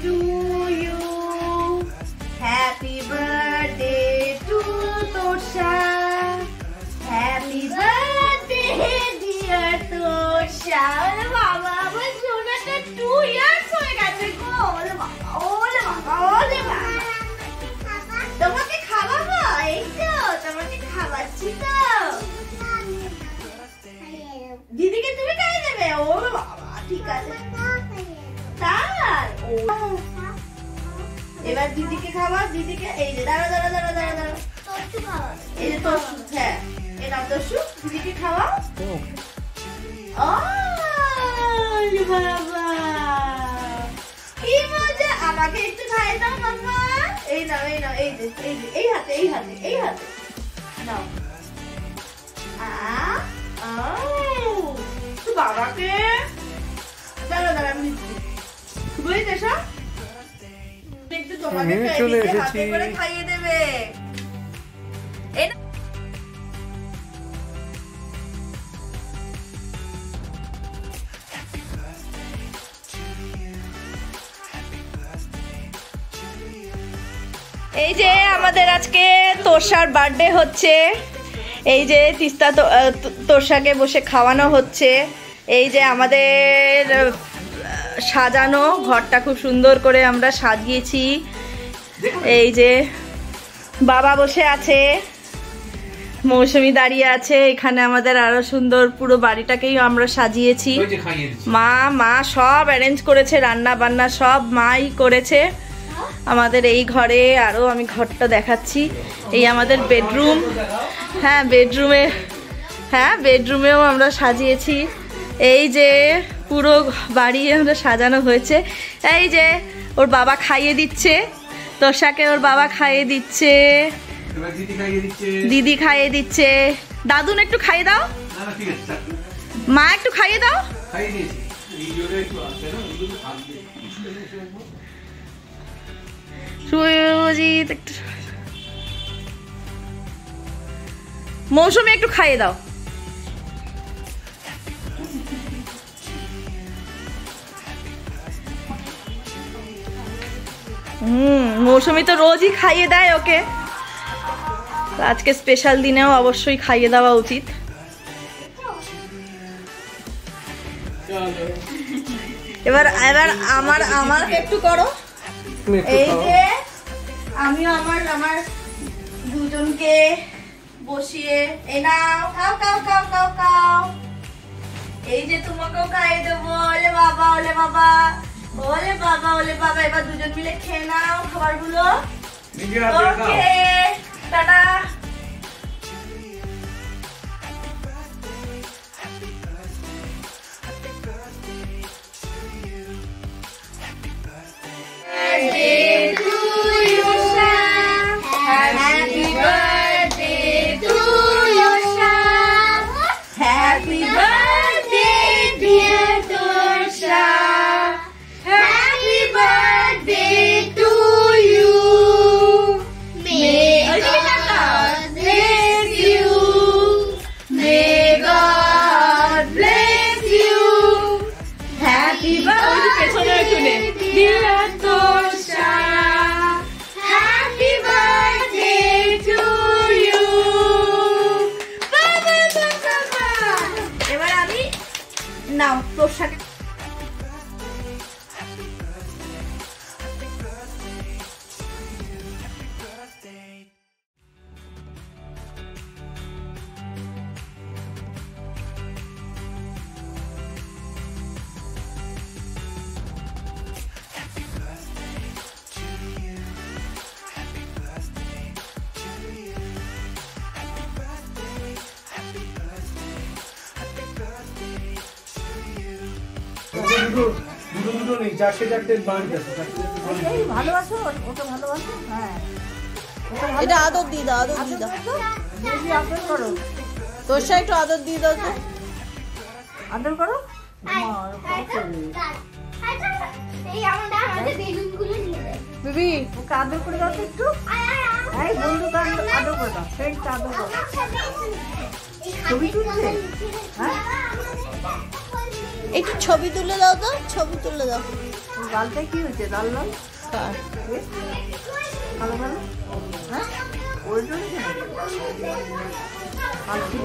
to you. Happy birthday to Tosha. Happy birthday dear Tosha. ওরে বাবা, আমার সোনাটা 2 years হয়ে গেছে গো। ওরে বাবা, ওরে বাবা, ওরে বাবা। তোমাকে খাওয়াবো? এই তো তোমাকে খাওয়াচ্ছি তো। দিদিকে তুমি খাইয়ে দেবে? ও বাবা, ঠিক আছে। তাই এবার দিদিকে খাওয়া, দিদিকে এই যে দাঁড়া দাঁড়া দাঁড়া দাঁড়া দাঁড়া, এই যে তোর, হ্যাঁ এটা তোর, দিদিকে খাওয়া। ও বাবা, কি মজা। আমাকে একটু খাইয়ে দাও মামা। এই নাও, এই নাও, এই যে এই যে এই হাতে, এই হাতে, এই হাতে নাও। বাবাকে দাঁড়া দাঁড়া, আমি বুঝতে সব একটু তোমাকে হাতে করে খাইয়ে দেবে। এই যে আমাদের আজকে তোষার বার্থডে হচ্ছে। এই যে তিস্তা তোষাকে বসে খাওয়ানো হচ্ছে। এই যে আমাদের সাজানো ঘরটা খুব সুন্দর করে আমরা সাজিয়েছি। এই যে বাবা বসে আছে, মৌসুমী দাঁড়িয়ে আছে। এখানে আমাদের আরো সুন্দর পুরো বাড়িটাকেই আমরা সাজিয়েছি। মা সব অ্যারেঞ্জ করেছে, রান্না বান্না সব মাই করেছে আমাদের এই ঘরে। আরো আমি ঘরটা দেখাচ্ছি। এই আমাদের বেডরুম, হ্যাঁ বেডরুমেও আমরা সাজিয়েছি। এই যে পুরো বাড়ি আমরা সাজানো হয়েছে। এই যে ওর বাবা খাইয়ে দিচ্ছে তোষাকে, ওর বাবা খাইয়ে দিচ্ছে, দিদি খাইয়ে দিচ্ছে। দাদুন একটু খাইয়ে দাও, মা একটু খাইয়ে দাও। সুজিত একটু, মৌসুমী একটু খাইয়ে দাও। মৌসুমী তো রোজই খাইয়ে দেয় ওকে, আজকে স্পেশাল দিনেও অবশ্যই খাইয়ে দেওয়া উচিত। এবার এবার আমার একটু করো। এই যে আমিও আমার দুজনকে বসিয়ে, এই নাও খাও খাও খাও খাও খাও। এই যে তোমাকেও খাইয়ে দেবো। ওলে বাবা, ওলে বাবা, ওলে বাবা, ওলে বাবা। এবার দুজন মিলে খেয়ে নাও খাবারগুলো। ওকে, টাটা। নাও তোর সাথে দুটো নেই, চারটে বাড়ি আছে। ভালোবাসো, ওকে ভালোবাসো। হ্যাঁ, এটা আদর দিয়ে দাও, আদর দিয়ে দাও। বেশি আদর করো, তোর সাথে একটু আদর দিয়ে দাও তো। আদর করো। বিবি ওকে আদর করে দাও তো একটু। এই বন্ধুকে আদর করে দাও, ফ্রেন্ডকে আদর করো। ছবি তুলছে? হ্যাঁ, একটু ছবি তুলে দাও তো, ছবি তুলে দাও। লালটা কি হয়েছে? লাল লাল কার? ভালো ভালো হ্যাঁ ওর জন্য ভালো ছিল